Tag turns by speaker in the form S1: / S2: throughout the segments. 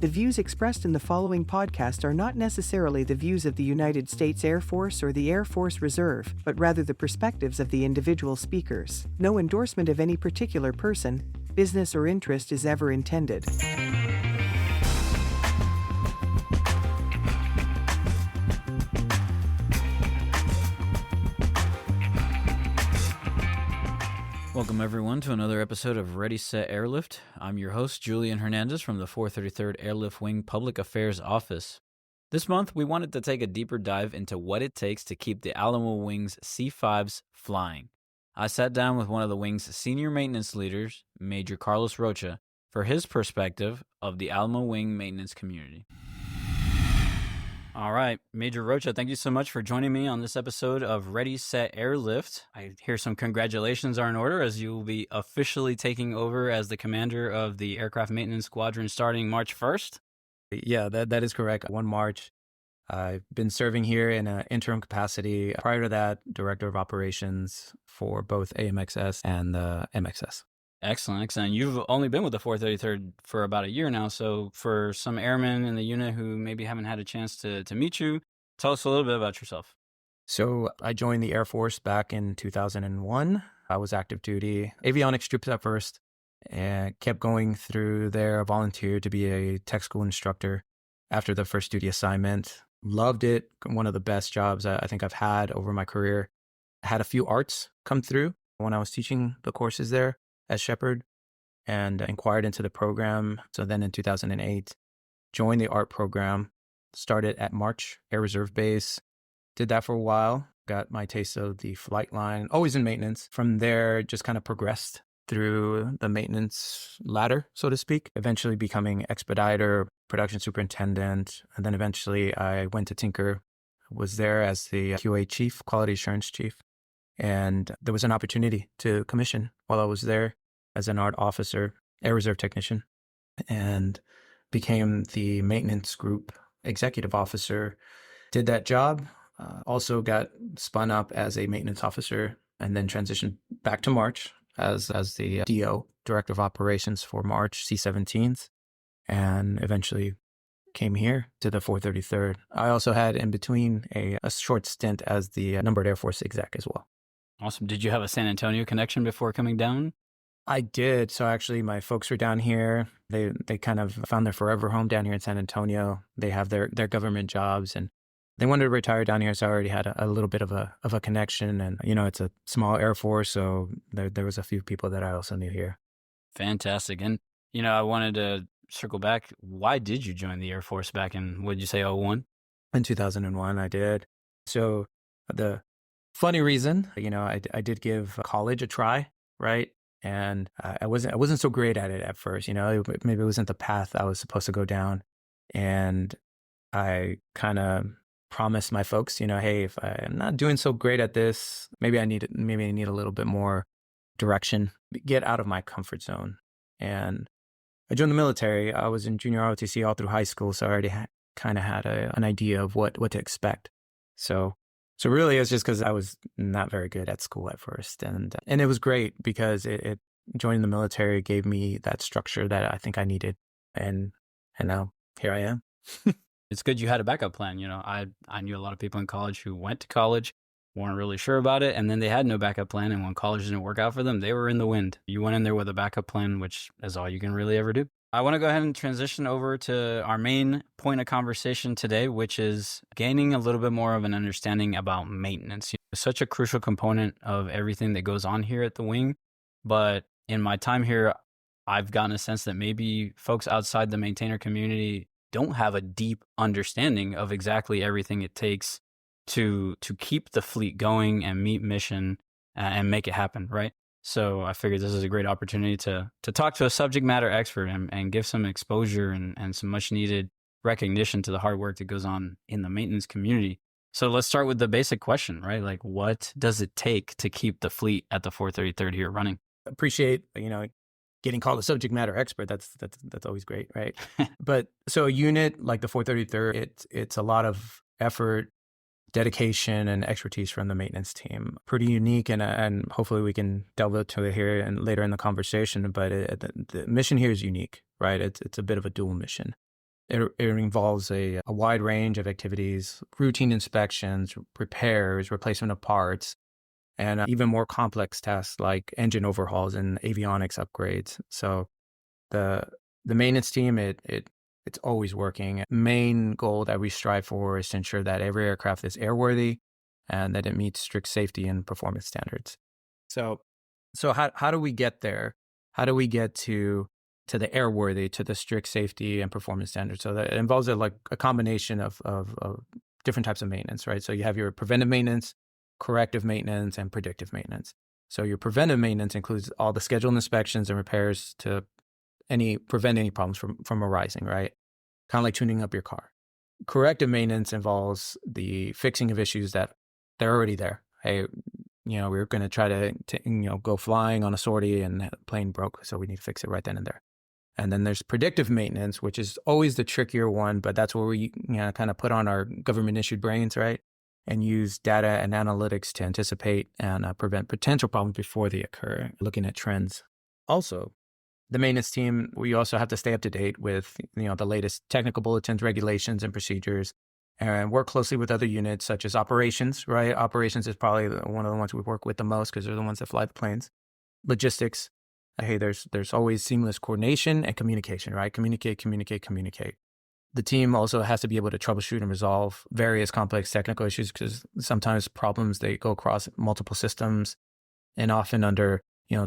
S1: The views expressed in the following podcast are not necessarily the views of the United States Air Force or the Air Force Reserve, but rather the perspectives of the individual speakers. No endorsement of any particular person, business, or interest is ever intended.
S2: Welcome everyone to another episode of Ready, Set, Airlift. I'm your host, Julian Hernandez from the 433rd Airlift Wing Public Affairs Office. This month, we wanted to take a deeper dive into what it takes to keep the Alamo Wing's C-5s flying. I sat down with one of the Wing's senior maintenance leaders, Major Carlos Rocha, for his perspective of the Alamo Wing maintenance community. All right, Major Rocha, thank you so much for joining me on this episode of Ready, Set, Airlift. I hear some congratulations are in order as you will be officially taking over as the commander of the Aircraft Maintenance Squadron starting March 1st.
S3: Yeah, that is correct. 1 March. I've been serving here in an interim capacity. Prior to that, Director of Operations for both AMXS and the MXS.
S2: Excellent. You've only been with the 433rd for about a year now, so for some airmen in the unit who maybe haven't had a chance to meet you, tell us a little bit about yourself.
S3: So I joined the Air Force back in 2001. I was active duty avionics troops at first and kept going through there. I volunteered to be a tech school instructor after the first duty assignment. Loved it. One of the best jobs I think I've had over my career. I had a few arts come through when I was teaching the courses there as Shepherd and inquired into the program. So then in 2008, joined the art program, started at March Air Reserve Base, did that for a while, got my taste of the flight line, always in maintenance. From there, just kind of progressed through the maintenance ladder, so to speak, eventually becoming expediter, production superintendent, and then eventually I went to Tinker, was there as the QA chief, quality assurance chief. And there was an opportunity to commission while I was there as an art officer, air reserve technician, and became the maintenance group executive officer. Did that job, also got spun up as a maintenance officer, and then transitioned back to March as the DO, Director of Operations for March C-17s, and eventually came here to the 433rd. I also had in between a short stint as the numbered Air Force exec as well.
S2: Awesome. Did you have a San Antonio connection before coming down?
S3: I did. So actually my folks were down here. They kind of found their forever home down here in San Antonio. They have their government jobs and they wanted to retire down here. So I already had a little bit of a connection, and, it's a small Air Force. So there was a few people that I also knew here.
S2: Fantastic. And, I wanted to circle back. Why did you join the Air Force back in, what did you say, 01?
S3: In 2001, I did. So the funny reason, I did give college a try, right? And I wasn't so great at it at first, maybe it wasn't the path I was supposed to go down. And I kind of promised my folks, hey, if I'm not doing so great at this, maybe I need a little bit more direction, get out of my comfort zone. And I joined the military. I was in junior ROTC all through high school, so I already kind of had an idea of what to expect. So really, it's just because I was not very good at school at first. And it was great because it joining the military gave me that structure that I think I needed. And now here I am.
S2: It's good you had a backup plan. I knew a lot of people in college who went to college, weren't really sure about it, and then they had no backup plan. And when college didn't work out for them, they were in the wind. You went in there with a backup plan, which is all you can really ever do. I want to go ahead and transition over to our main point of conversation today, which is gaining a little bit more of an understanding about maintenance. It's such a crucial component of everything that goes on here at the wing. But in my time here, I've gotten a sense that maybe folks outside the maintainer community don't have a deep understanding of exactly everything it takes to keep the fleet going and meet mission and make it happen, right? So I figured this is a great opportunity to talk to a subject matter expert and give some exposure and some much needed recognition to the hard work that goes on in the maintenance community. So let's start with the basic question, right? Like, what does it take to keep the fleet at the 433rd here running?
S3: Appreciate, getting called a subject matter expert. That's always great, right? But so a unit like the 433rd, it's a lot of effort, dedication, and expertise from the maintenance team. Pretty unique, and hopefully we can delve into it here and later in the conversation. But the mission here is unique, right? It's a bit of a dual mission. It involves a wide range of activities, routine inspections, repairs, replacement of parts, and even more complex tasks like engine overhauls and avionics upgrades. So the maintenance team, it's always working. Main goal that we strive for is to ensure that every aircraft is airworthy and that it meets strict safety and performance standards. So how do we get there? How do we get to the airworthy, to the strict safety and performance standards? So that it involves a combination of different types of maintenance, right? So you have your preventive maintenance, corrective maintenance, and predictive maintenance. So your preventive maintenance includes all the scheduled inspections and repairs to prevent any problems from arising, right? Kind of like tuning up your car. Corrective maintenance involves the fixing of issues that they're already there. Hey, we're going to try to go flying on a sortie and the plane broke, so we need to fix it right then and there. And then there's predictive maintenance, which is always the trickier one, but that's where we kind of put on our government issued brains, right? And use data and analytics to anticipate and prevent potential problems before they occur, looking at trends. Also, the maintenance team, we also have to stay up to date with the latest technical bulletins, regulations, and procedures, and work closely with other units such as operations, right? Operations is probably one of the ones we work with the most because they're the ones that fly the planes. Logistics, hey, there's always seamless coordination and communication, right? Communicate. The team also has to be able to troubleshoot and resolve various complex technical issues because sometimes problems, they go across multiple systems and often under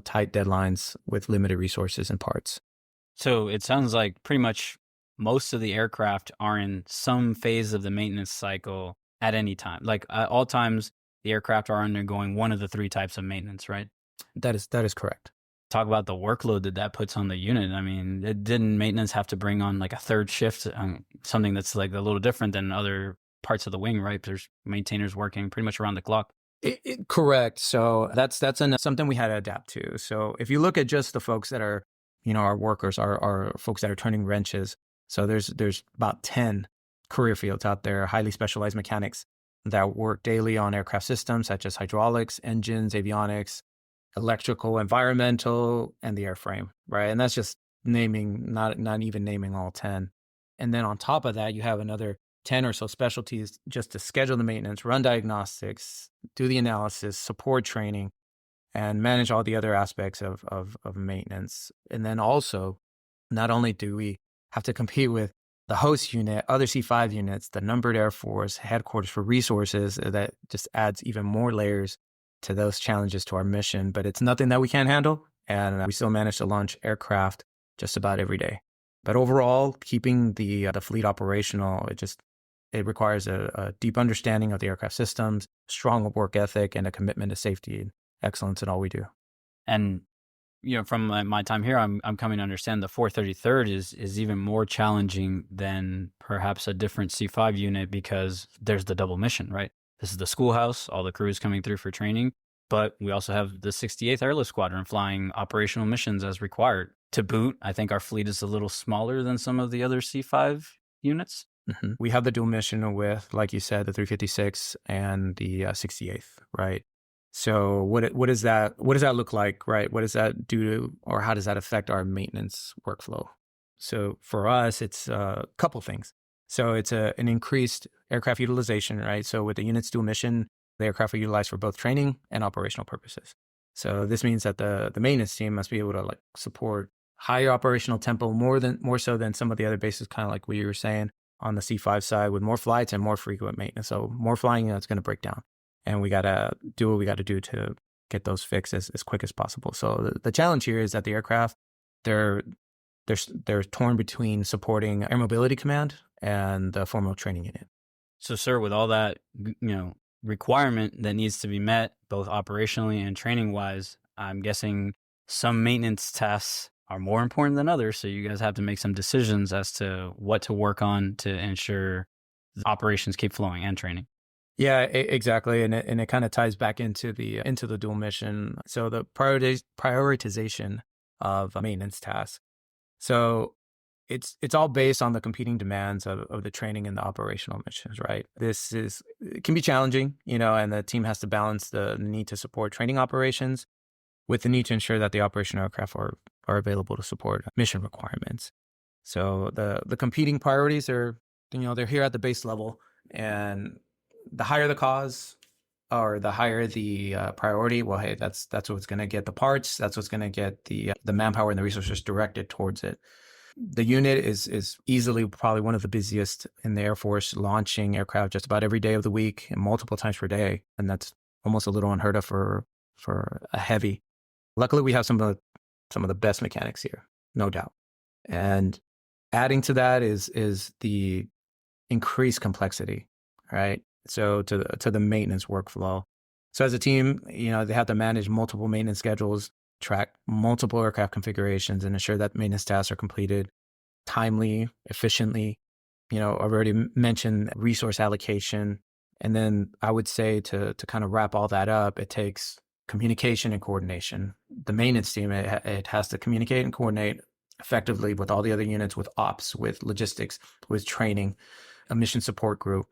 S3: tight deadlines with limited resources and parts.
S2: So it sounds like pretty much most of the aircraft are in some phase of the maintenance cycle at any time. Like at all times, the aircraft are undergoing one of the three types of maintenance, right?
S3: That is correct.
S2: Talk about the workload that puts on the unit. I mean, didn't maintenance have to bring on like a third shift, something that's like a little different than other parts of the wing, right? There's maintainers working pretty much around the clock.
S3: Correct. So that's something we had to adapt to. So if you look at just the folks that are, our workers, our folks that are turning wrenches. So there's about 10 career fields out there, highly specialized mechanics that work daily on aircraft systems such as hydraulics, engines, avionics, electrical, environmental, and the airframe, right? And that's just naming, not even naming all 10. And then on top of that, you have another 10 or so specialties just to schedule the maintenance, run diagnostics, do the analysis, support training, and manage all the other aspects of maintenance. And then also, not only do we have to compete with the host unit, other C5 units, the numbered Air Force, headquarters for resources, that just adds even more layers to those challenges to our mission. But it's nothing that we can't handle. And we still manage to launch aircraft just about every day. But overall, keeping the fleet operational, it requires a deep understanding of the aircraft systems, strong work ethic, and a commitment to safety and excellence in all we do.
S2: And from my time here, I'm coming to understand the 433rd is even more challenging than perhaps a different C5 unit because there's the double mission, right? This is the schoolhouse, all the crews coming through for training, but we also have the 68th Airlift Squadron flying operational missions as required. To boot, I think our fleet is a little smaller than some of the other C5 units.
S3: Mm-hmm. We have the dual mission with, like you said, the 356 and the 68th, right? So what does that look like, right? What does that do to, or how does that affect our maintenance workflow? So for us, it's a couple things. So it's an increased aircraft utilization, right? So with the unit's dual mission, the aircraft are utilized for both training and operational purposes. So this means that the maintenance team must be able to support higher operational tempo more so than some of the other bases, kind of like we were saying on the C5 side, with more flights and more frequent maintenance. So more flying, it's going to break down. And we got to do what we got to do to get those fixed as quick as possible. So the challenge here is that the aircraft, they're torn between supporting Air Mobility Command and the formal training unit.
S2: So, sir, with all that, requirement that needs to be met, both operationally and training-wise, I'm guessing some maintenance tasks are more important than others. So you guys have to make some decisions as to what to work on to ensure the operations keep flowing and training.
S3: Yeah, exactly. And it kind of ties back into the dual mission. So the prioritization of maintenance tasks. So it's all based on the competing demands of the training and the operational missions, right? It can be challenging, and the team has to balance the need to support training operations with the need to ensure that the operational aircraft are available to support mission requirements. So the competing priorities are, they're here at the base level, and the higher the cause or the higher the priority, well, hey, that's what's going to get the parts. That's what's going to get the manpower and the resources directed towards it. The unit is easily probably one of the busiest in the Air Force, launching aircraft just about every day of the week and multiple times per day, and that's almost a little unheard of for a heavy. Luckily, we have some of the best mechanics here, no doubt. And adding to that is the increased complexity, right? So to the maintenance workflow. So as a team, they have to manage multiple maintenance schedules, track multiple aircraft configurations, and ensure that maintenance tasks are completed timely, efficiently. I've already mentioned resource allocation. And then I would say to kind of wrap all that up, it takes communication and coordination. The maintenance team, it has to communicate and coordinate effectively with all the other units, with ops, with logistics, with training, a mission support group,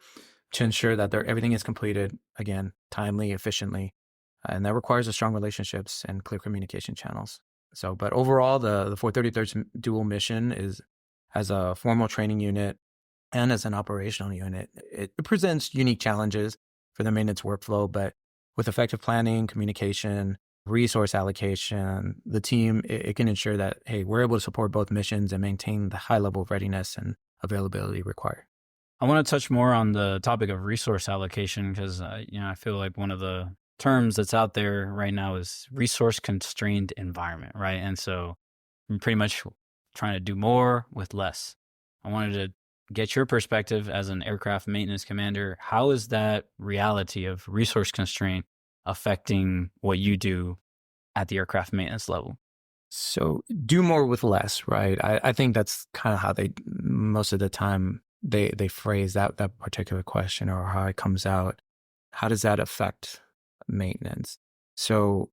S3: to ensure that everything is completed, again, timely, efficiently. And that requires strong relationships and clear communication channels. So, but overall, the 433rd's dual mission is as a formal training unit and as an operational unit. It presents unique challenges for the maintenance workflow, but with effective planning, communication, resource allocation, the team, it can ensure that, hey, we're able to support both missions and maintain the high level of readiness and availability required.
S2: I want to touch more on the topic of resource allocation because, I feel like one of the terms that's out there right now is resource constrained environment, right? And so I'm pretty much trying to do more with less. I wanted to get your perspective as an aircraft maintenance commander. How is that reality of resource constraint affecting what you do at the aircraft maintenance level?
S3: So do more with less, right? I think that's kind of how most of the time, they phrase that particular question, or how it comes out. How does that affect maintenance? So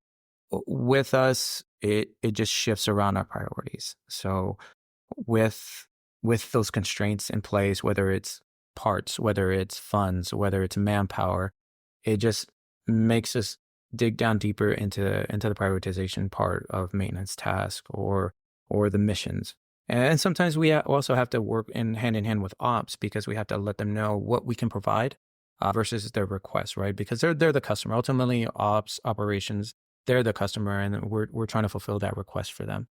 S3: with us, it just shifts around our priorities. So with those constraints in place, whether it's parts, whether it's funds, whether it's manpower, it just makes us dig down deeper into the prioritization part of maintenance task or the missions. And sometimes we also have to work hand in hand with ops, because we have to let them know what we can provide versus their request, right? Because they're the customer. Ultimately, ops, operations, they're the customer, and we're trying to fulfill that request for them.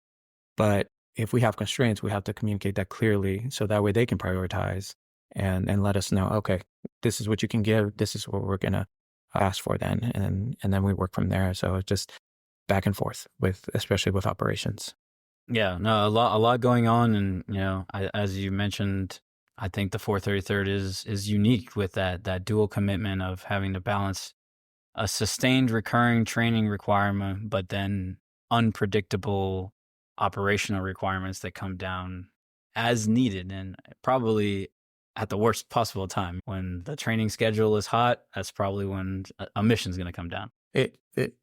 S3: But if we have constraints, we have to communicate that clearly, so that way they can prioritize and let us know, okay, this is what you can give, this is what we're gonna ask for then, and then we work from there. So it's just back and forth especially with operations.
S2: Yeah, no, a lot going on, and as you mentioned, I think the 433rd is unique with that dual commitment of having to balance a sustained recurring training requirement, but then unpredictable operational requirements that come down as needed, and probably at the worst possible time. When the training schedule is hot, that's probably when a mission's going to come down.
S3: It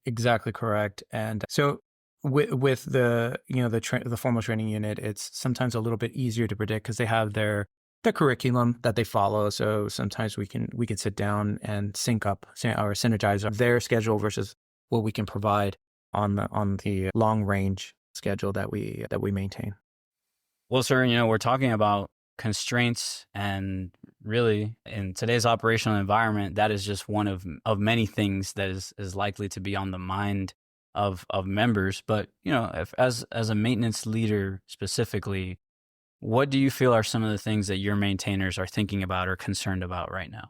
S3: exactly correct. And so with the the formal training unit, it's sometimes a little bit easier to predict because they have their curriculum that they follow. So sometimes we can sit down and sync up or synergize their schedule versus what we can provide on the long range schedule that we maintain.
S2: Well, sir, we're talking about constraints, and really in today's operational environment, that is just one of many things that is likely to be on the mind of members. But if as a maintenance leader specifically, what do you feel are some of the things that your maintainers are thinking about or concerned about right now?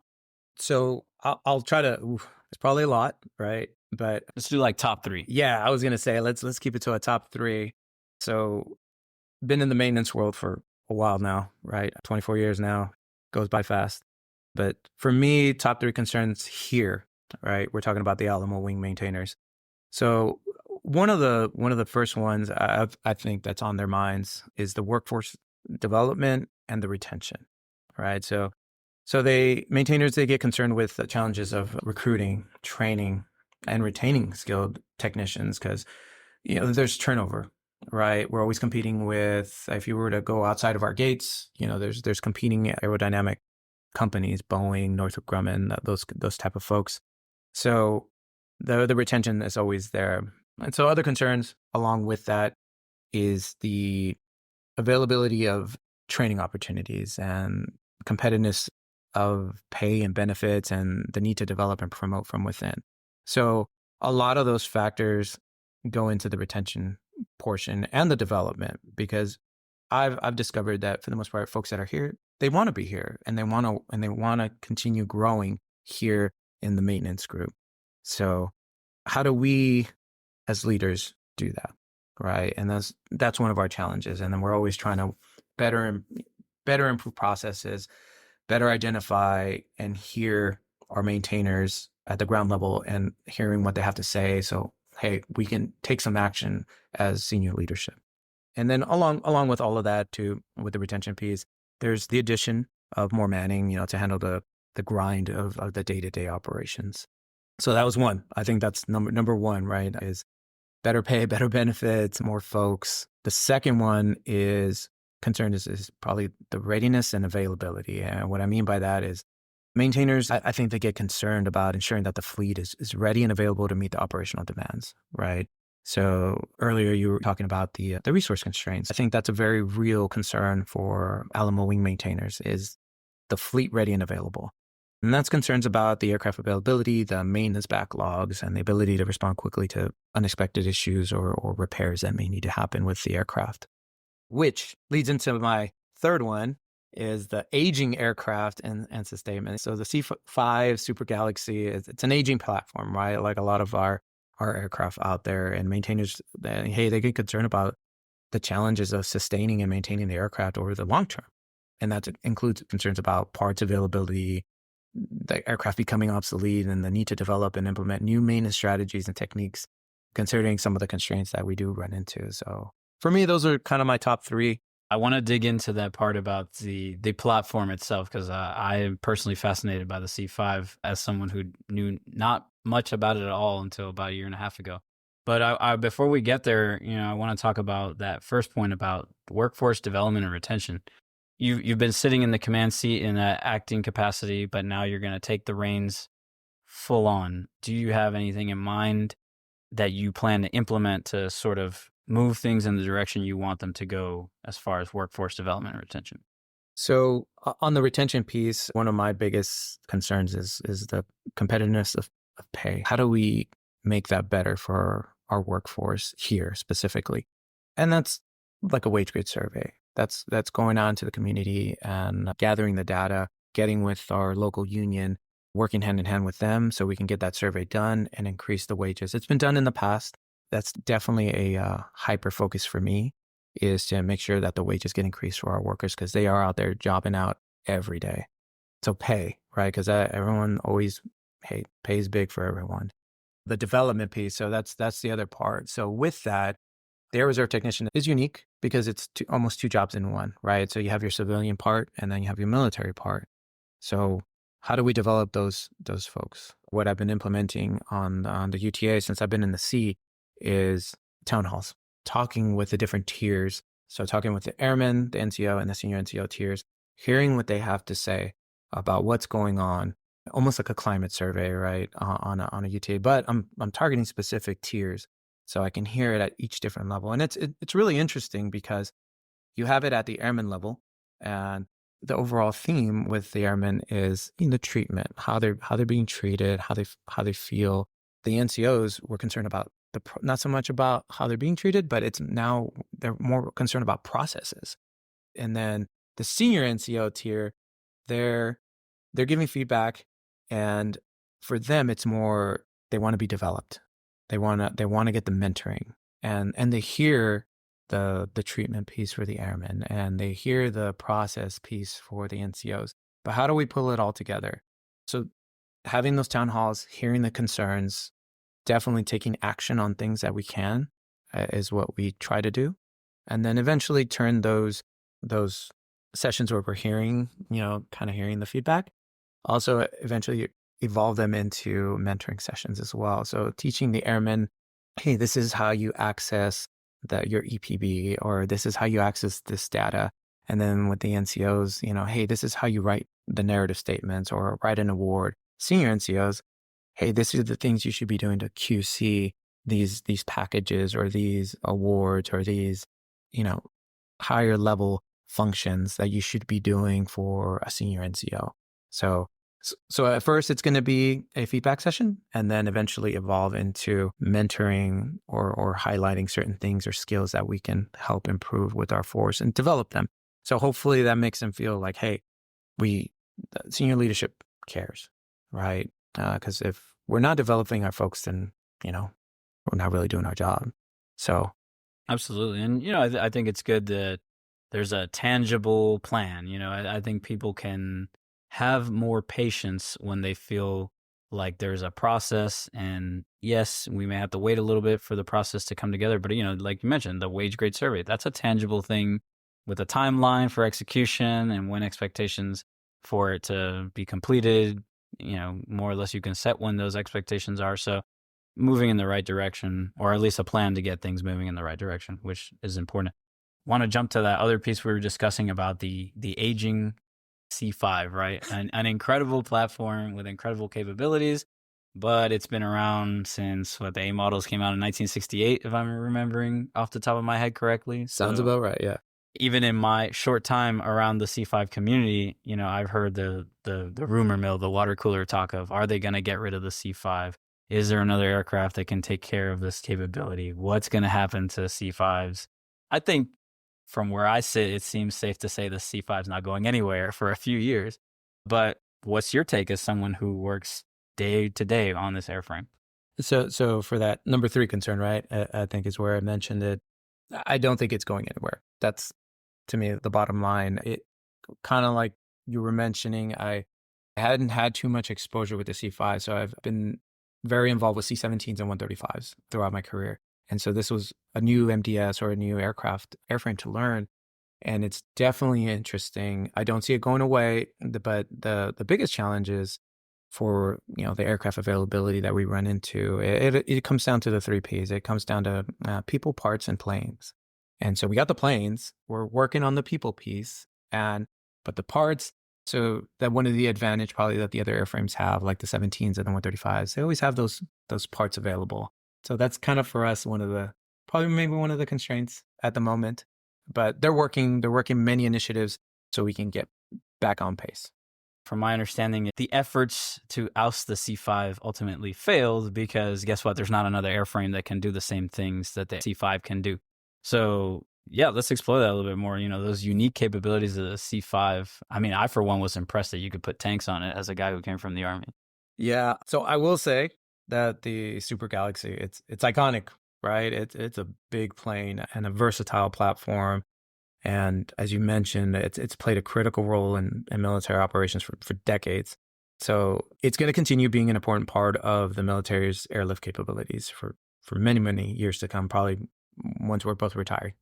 S3: So I'll try to. It's probably a lot, right? But
S2: let's do like top 3.
S3: Yeah, I was gonna say let's keep it to a top 3. So been in the maintenance world for a while now, right? 24 years now, goes by fast. But for me, top 3 concerns here, right? We're talking about the Alamo wing maintainers. So one of the first ones I think that's on their minds is the workforce development and the retention, right? So maintainers, they get concerned with the challenges of recruiting, training, and retaining skilled technicians because there's turnover. Right. We're always competing with, if you were to go outside of our gates, there's competing aerodynamic companies, Boeing, Northrop Grumman, those type of folks. So the retention is always there. And so other concerns along with that is the availability of training opportunities and competitiveness of pay and benefits and the need to develop and promote from within. So a lot of those factors go into the retention portion and the development, because I've discovered that for the most part, folks that are here, they want to be here and they want to continue growing here in the maintenance group. So how do we as leaders do that? Right. And that's one of our challenges. And then we're always trying to better improve processes, better identify and hear our maintainers at the ground level and hearing what they have to say. So, hey, we can take some action as senior leadership. And then along with all of that too, with the retention piece, there's the addition of more manning, to handle the grind of the day-to-day operations. So that was one. I think that's number one, right? Is better pay, better benefits, more folks. The second one is probably the readiness and availability. And what I mean by that is maintainers, I think they get concerned about ensuring that the fleet is ready and available to meet the operational demands, right? So earlier you were talking about the resource constraints. I think that's a very real concern for Alamo Wing maintainers, is the fleet ready and available. And that's concerns about the aircraft availability, the maintenance backlogs, and the ability to respond quickly to unexpected issues or repairs that may need to happen with the aircraft. Which leads into my third one, is the aging aircraft and sustainment. So the C5 Super Galaxy, it's an aging platform, right? Like a lot of our aircraft out there, and maintainers, hey, they get concerned about the challenges of sustaining and maintaining the aircraft over the long term. And that includes concerns about parts availability, the aircraft becoming obsolete, and the need to develop and implement new maintenance strategies and techniques, considering some of the constraints that we do run into. So for me, those are kind of my top three.
S2: I want to dig into that part about the platform itself, because I am personally fascinated by the C5 as someone who knew not much about it at all until about a year and a half ago. But I before we get there, I want to talk about that first point about workforce development and retention. You've been sitting in the command seat in an acting capacity, but now you're going to take the reins full on. Do you have anything in mind that you plan to implement to sort of move things in the direction you want them to go as far as workforce development and retention?
S3: So on the retention piece, one of my biggest concerns is the competitiveness of pay. How do we make that better for our workforce here specifically? And that's like a wage grid survey. That's going on to the community and gathering the data, getting with our local union, working hand in hand with them so we can get that survey done and increase the wages. It's been done in the past. That's definitely a hyper focus for me, is to make sure that the wages get increased for our workers, because they are out there jobbing out every day. So pay, right? Because everyone always, hey, pay is big for everyone. The development piece, so that's the other part. So with that, the Air Reserve Technician is unique because it's almost two jobs in one, right? So you have your civilian part and then you have your military part. So how do we develop those folks? What I've been implementing on the UTA since I've been in the sea is town halls, talking with the different tiers. So talking with the airmen, the NCO, and the senior NCO tiers, hearing what they have to say about what's going on, almost like a climate survey, right, on a UTA. But I'm targeting specific tiers, so I can hear it at each different level. And it's really interesting because you have it at the airman level, and the overall theme with the airmen is the treatment, how they're being treated, how they feel. The NCOs were concerned about not so much about how they're being treated, but now they're more concerned about processes. And then the senior NCO tier, they're giving feedback, and for them it's more they want to be developed. They want to get the mentoring, and they hear the treatment piece for the airmen, and they hear the process piece for the NCOs. But how do we pull it all together? So having those town halls, hearing the concerns, definitely taking action on things that we can is what we try to do. And then eventually turn those sessions where we're hearing, kind of hearing the feedback, also eventually evolve them into mentoring sessions as well. So teaching the airmen, hey, this is how you access your EPB, or this is how you access this data. And then with the NCOs, hey, this is how you write the narrative statements or write an award. Senior NCOs, hey, this is the things you should be doing to QC these packages or these awards or these, higher level functions that you should be doing for a senior NCO. So at first it's going to be a feedback session and then eventually evolve into mentoring or highlighting certain things or skills that we can help improve with our force and develop them. So hopefully that makes them feel like, hey, the senior leadership cares, right? Because if we're not developing our folks, then, we're not really doing our job. So.
S2: Absolutely. And, I think it's good that there's a tangible plan. I think people can have more patience when they feel like there's a process. And yes, we may have to wait a little bit for the process to come together. But, like you mentioned, the wage grade survey, that's a tangible thing with a timeline for execution and when expectations for it to be completed. More or less you can set when those expectations are. So moving in the right direction, or at least a plan to get things moving in the right direction, which is important. Want to jump to that other piece we were discussing about the aging C5, right? An incredible platform with incredible capabilities, but it's been around since the A models came out in 1968, if I'm remembering off the top of my head correctly.
S3: Sounds about right, yeah.
S2: Even in my short time around the C5 community, I've heard the rumor mill, the water cooler talk of, are they going to get rid of the C5? Is there another aircraft that can take care of this capability? What's going to happen to C5s? I think from where I sit, it seems safe to say the C5 is not going anywhere for a few years. But what's your take as someone who works day to day on this airframe?
S3: So for that number 3 concern, right, I think is where I mentioned it. I don't think it's going anywhere. That's, to me, the bottom line. It kind of like you were mentioning, I hadn't had too much exposure with the C5, so I've been very involved with C-17s and 135s throughout my career. And so this was a new MDS or a new airframe to learn. And it's definitely interesting. I don't see it going away, but the biggest challenge is for, the aircraft availability that we run into. It comes down to the 3 Ps. It comes down to people, parts, and planes. And so we got the planes. We're working on the people piece, but the parts. So that one of the advantage probably that the other airframes have, like the 17s and the 135s, they always have those parts available. So that's kind of for us maybe one of the constraints at the moment. But they're working many initiatives so we can get back on pace.
S2: From my understanding, the efforts to oust the C5 ultimately failed because guess what? There's not another airframe that can do the same things that the C5 can do. So yeah, let's explore that a little bit more. Those unique capabilities of the C5. I mean, I, for one, was impressed that you could put tanks on it as a guy who came from the Army.
S3: Yeah. So I will say that the Super Galaxy, it's iconic, right? It's a big plane and a versatile platform. And as you mentioned, it's played a critical role in military operations for decades. So it's going to continue being an important part of the military's airlift capabilities for many, many years to come, probably once we're both retired.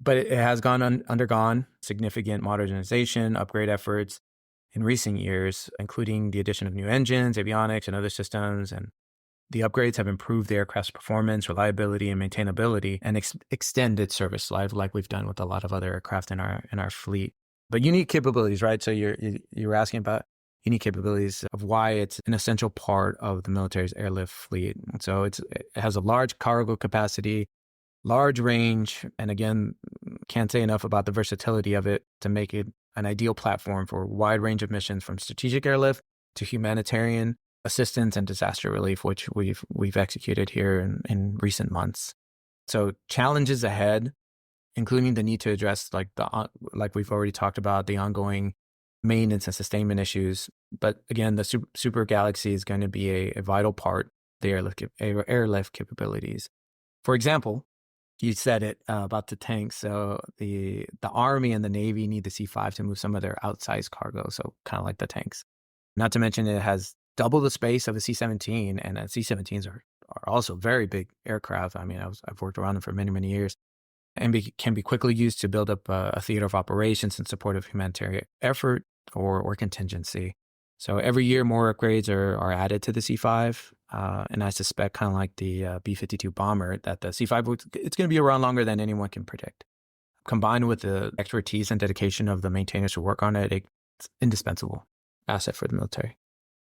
S3: But it has undergone significant modernization, upgrade efforts in recent years, including the addition of new engines, avionics, and other systems. And the upgrades have improved the aircraft's performance, reliability, and maintainability, and extended service life, like we've done with a lot of other aircraft in our fleet. But unique capabilities, right? So you're asking about unique capabilities of why it's an essential part of the military's airlift fleet. So it has a large cargo capacity, large range, and again, can't say enough about the versatility of it to make it an ideal platform for a wide range of missions, from strategic airlift to humanitarian assistance and disaster relief, which we've executed here in recent months. So challenges ahead, including the need to address like we've already talked about, the ongoing maintenance and sustainment issues. But again, the Super Galaxy is going to be a vital part of the airlift capabilities. For example, you said it about the tanks. So the Army and the Navy need the C5 to move some of their outsized cargo, so kind of like the tanks. Not to mention it has double the space of a C-17, and C-17s are also very big aircraft. I mean, I've worked around them for many, many years, and can be quickly used to build up a theater of operations in support of humanitarian effort or contingency. So every year, more upgrades are added to the C5, and I suspect, kind of like the B-52 bomber, that the C5 it's going to be around longer than anyone can predict. Combined with the expertise and dedication of the maintainers who work on it, it's indispensable asset for the military.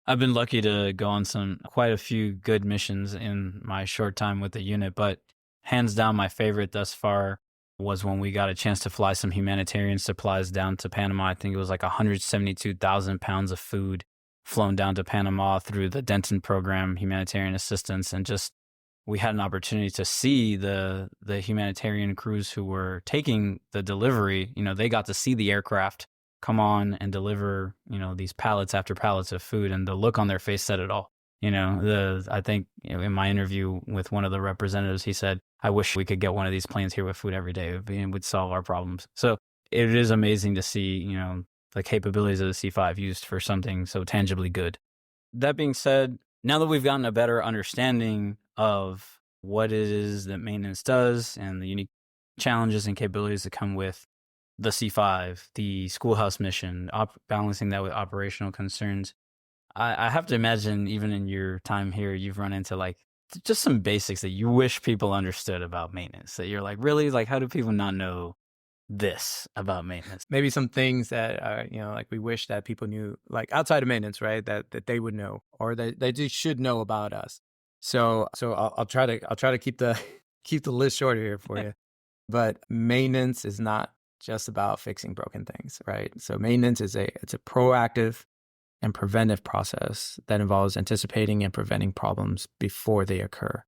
S2: I've been lucky to go on quite a few good missions in my short time with the unit, but hands down, my favorite thus far was when we got a chance to fly some humanitarian supplies down to Panama. I think it was like 172,000 pounds of food flown down to Panama through the Denton program, humanitarian assistance. And just, we had an opportunity to see the humanitarian crews who were taking the delivery. They got to see the aircraft come on and deliver, these pallets after pallets of food, and the look on their face said it all. I think in my interview with one of the representatives, he said, I wish we could get one of these planes here with food every day. It would solve our problems. So it is amazing to see, the capabilities of the C5 used for something so tangibly good. That being said, now that we've gotten a better understanding of what it is that maintenance does and the unique challenges and capabilities that come with the C5, the schoolhouse mission, balancing that with operational concerns, I have to imagine even in your time here, you've run into like just some basics that you wish people understood about maintenance, that you're like, really? Like, how do people not know this about maintenance?
S3: Maybe some things that are, like we wish that people knew, like outside of maintenance, right? That they would know, or that they just should know about us. So I'll try to keep the list short here for you. But maintenance is not just about fixing broken things, right? So maintenance it's a proactive and preventive process that involves anticipating and preventing problems before they occur.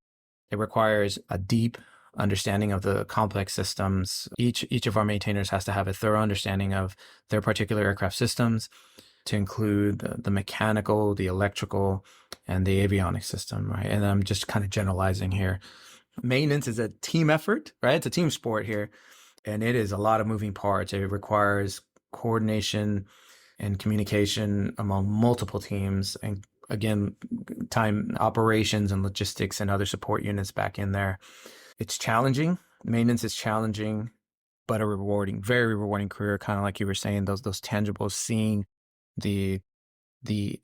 S3: It requires a deep understanding of the complex systems. Each of our maintainers has to have a thorough understanding of their particular aircraft systems, to include the mechanical, the electrical, and the avionics system, right? And I'm just kind of generalizing here. Maintenance is a team effort, right? It's a team sport here, and it is a lot of moving parts. It requires coordination and communication among multiple teams, and again, time operations and logistics and other support units back in there. It's challenging. Maintenance is challenging, but a rewarding, very rewarding career. Kind of like you were saying, those tangibles, seeing the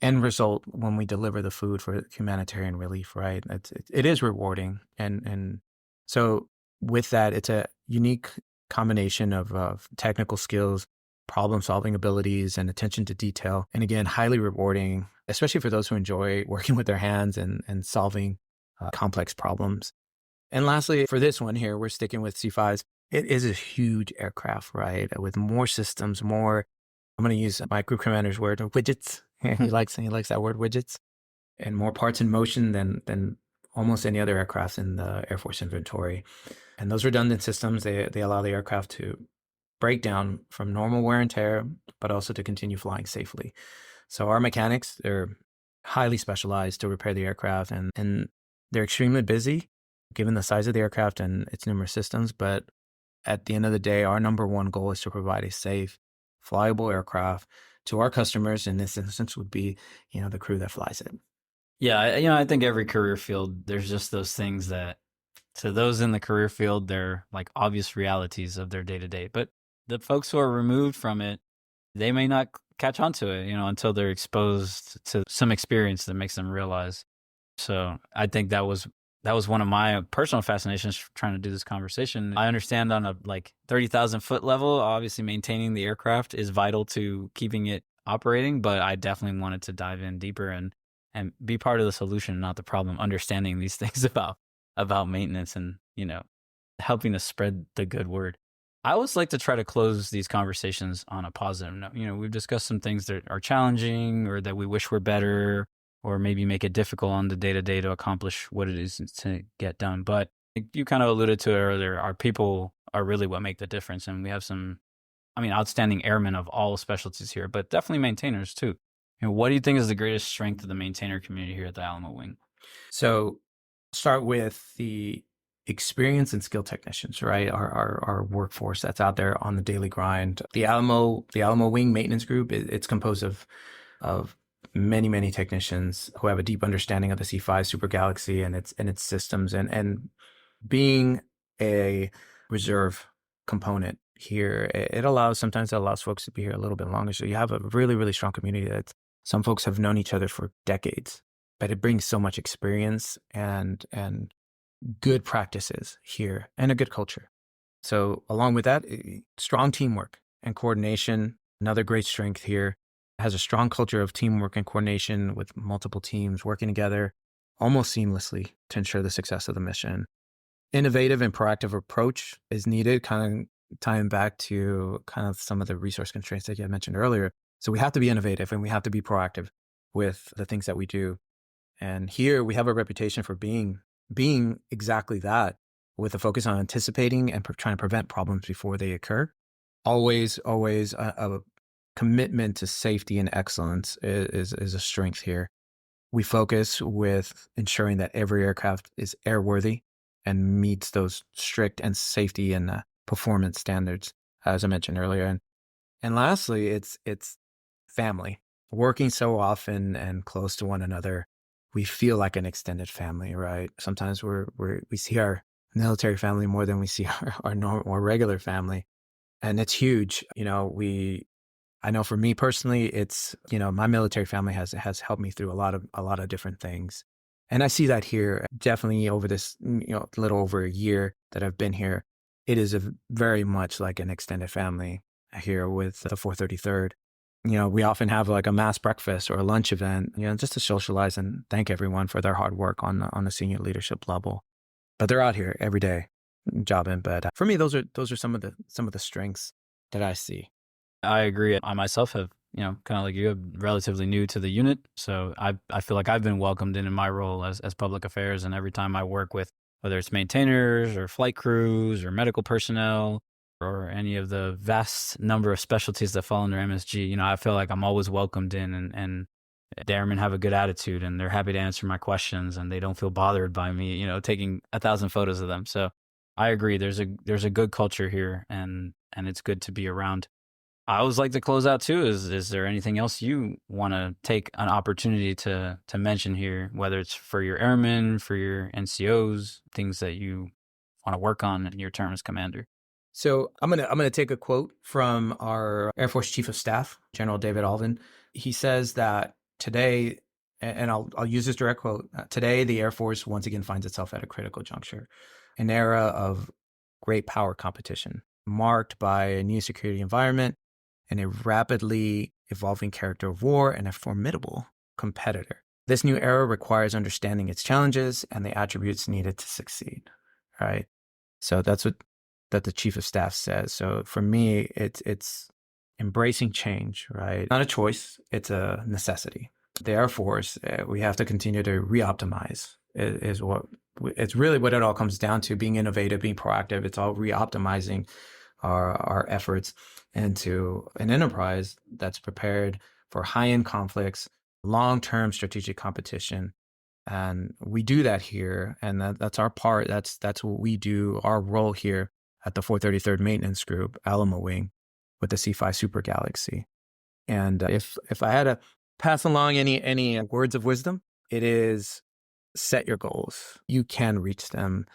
S3: end result when we deliver the food for humanitarian relief, right? It is rewarding, and so with that, it's a unique combination of technical skills, problem-solving abilities, and attention to detail. And again, highly rewarding, especially for those who enjoy working with their hands and solving complex problems. And lastly, for this one here, we're sticking with C5s. It is a huge aircraft, right? With more systems, I'm going to use my group commander's word, widgets. He likes that word, widgets. And more parts in motion than almost any other aircraft in the Air Force inventory. And those redundant systems, they allow the aircraft to break down from normal wear and tear, but also to continue flying safely. So our mechanics, they're highly specialized to repair the aircraft, and they're extremely busy given the size of the aircraft and its numerous systems. But at the end of the day, our number one goal is to provide a safe, flyable aircraft to our customers. In this instance would be, the crew that flies it.
S2: Yeah, I think every career field, there's just those things that to those in the career field, they're like obvious realities of their day-to-day. But the folks who are removed from it, they may not catch on to it, until they're exposed to some experience that makes them realize. So I think that was one of my personal fascinations trying to do this conversation. I understand on a 30,000 foot level, obviously maintaining the aircraft is vital to keeping it operating, but I definitely wanted to dive in deeper and be part of the solution, not the problem, understanding these things about maintenance and, helping to spread the good word. I always like to try to close these conversations on a positive note. We've discussed some things that are challenging or that we wish were better, or maybe make it difficult on the day-to-day to accomplish what it is to get done. But you kind of alluded to it earlier, our people are really what make the difference. And we have some, outstanding airmen of all specialties here, but definitely maintainers too. What do you think is the greatest strength of the maintainer community here at the Alamo Wing?
S3: So start with the experienced and skilled technicians, right? Our workforce that's out there on the daily grind. The Alamo Wing Maintenance Group, it's composed of many technicians who have a deep understanding of the C5 Super Galaxy and its systems, and being a reserve component here, sometimes it allows folks to be here a little bit longer. So you have a really strong community that some folks have known each other for decades, but it brings so much experience and good practices here and a good culture. So along with that, strong teamwork and coordination, another great strength here. Has a strong culture of teamwork and coordination with multiple teams working together almost seamlessly to ensure the success of the mission. innovative and proactive approach is needed, kind of tying back to kind of some of the resource constraints that you had mentioned earlier. So we have to be innovative and we have to be proactive with the things that we do. And here we have a reputation for being exactly that, with a focus on anticipating and trying to prevent problems before they occur. Always a commitment to safety and excellence is a strength here. We focus with ensuring that every aircraft is airworthy and meets those strict and safety and performance standards, as I mentioned earlier. And lastly, it's family. Working so often and close to one another, we feel like an extended family, right? Sometimes we see our military family more than we see our normal or regular family, and it's huge. I know for me personally, it's, my military family has helped me through a lot of different things. And I see that here definitely over this, little over a year that I've been here. It is very much like an extended family here with the 433rd. We often have like a mass breakfast or a lunch event, just to socialize and thank everyone for their hard work on the senior leadership level. But they're out here every day jobbing. But for me, those are some of the strengths that I see.
S2: I agree. I myself have, kind of like you, relatively new to the unit. So I feel like I've been welcomed in my role as public affairs. And every time I work with, whether it's maintainers or flight crews or medical personnel or any of the vast number of specialties that fall under MSG, I feel like I'm always welcomed in, and the airmen have a good attitude and they're happy to answer my questions and they don't feel bothered by me, taking 1,000 photos of them. So I agree. There's a good culture here, and it's good to be around. I always like to close out too. Is there anything else you want to take an opportunity to mention here, whether it's for your airmen, for your NCOs, things that you want to work on in your term as commander?
S3: So I'm gonna take a quote from our Air Force Chief of Staff, General David Alvin. He says that today, and I'll use this direct quote, today the Air Force once again finds itself at a critical juncture, an era of great power competition, marked by a new security environment and a rapidly evolving character of war and a formidable competitor. This new era requires understanding its challenges and the attributes needed to succeed, right? So that's what the Chief of Staff says. So for me, it's embracing change, right? Not a choice, it's a necessity. The Air Force, we have to continue to re-optimize it's really what it all comes down to, being innovative, being proactive. It's all re-optimizing our efforts into an enterprise that's prepared for high-end conflicts, long-term strategic competition. And we do that here. And that's our part. That's what we do, our role here at the 433rd Maintenance Group, Alamo Wing, with the C5 Super Galaxy. And if I had to pass along any words of wisdom, it is set your goals. You can reach them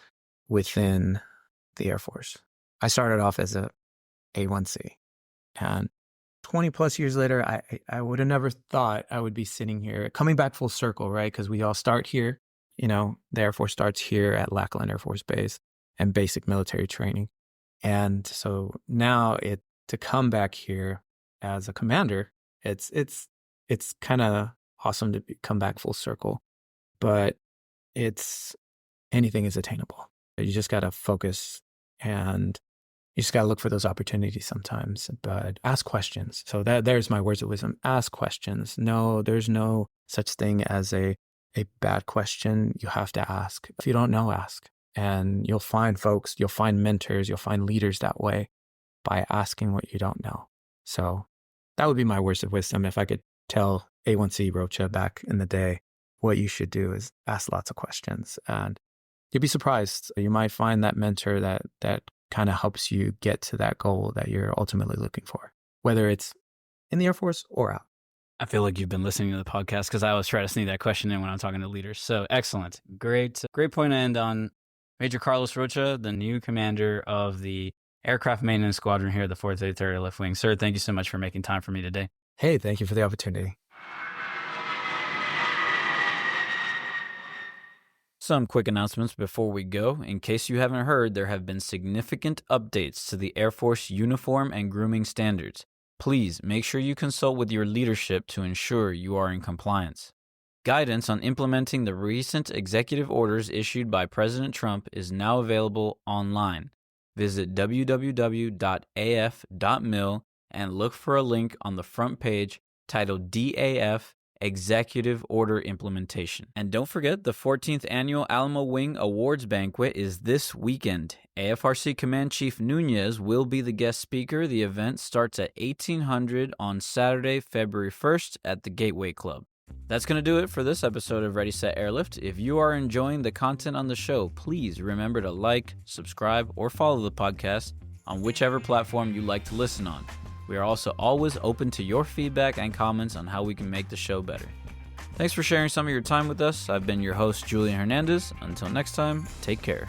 S3: within the Air Force. I started off as a A1C, and 20 plus years later, I would have never thought I would be sitting here, coming back full circle, right? Because we all start here. The Air Force starts here at Lackland Air Force Base and basic military training. And so now to come back here as a commander, it's kind of awesome to come back full circle. But anything is attainable. You just got to focus, and you just got to look for those opportunities sometimes. But ask questions. So there's my words of wisdom. Ask questions. No, there's no such thing as a bad question. You have to ask. If you don't know, ask. And you'll find folks, you'll find mentors, you'll find leaders that way by asking what you don't know. So that would be my words of wisdom. If I could tell A1C Rocha back in the day, what you should do is ask lots of questions, and you'll be surprised. You might find that mentor that kind of helps you get to that goal that you're ultimately looking for, whether it's in the Air Force or out.
S2: I feel like you've been listening to the podcast because I always try to sneak that question in when I'm talking to leaders. So excellent. Great point to end on. Major Carlos Rocha, the new commander of the Aircraft Maintenance Squadron here at the 433rd Airlift Wing. Sir, thank you so much for making time for me today.
S3: Hey, thank you for the opportunity.
S2: Some quick announcements before we go. In case you haven't heard, there have been significant updates to the Air Force uniform and grooming standards. Please make sure you consult with your leadership to ensure you are in compliance. Guidance on implementing the recent executive orders issued by President Trump is now available online. Visit www.af.mil and look for a link on the front page titled DAF Executive Order Implementation. And don't forget, the 14th Annual Alamo Wing Awards Banquet is this weekend. AFRC Command Chief Nunez will be the guest speaker. The event starts at 1800 on Saturday, February 1st at the Gateway Club. That's going to do it for this episode of Ready, Set, Airlift. If you are enjoying the content on the show, please remember to like, subscribe, or follow the podcast on whichever platform you like to listen on. We are also always open to your feedback and comments on how we can make the show better. Thanks for sharing some of your time with us. I've been your host, Julian Hernandez. Until next time, take care.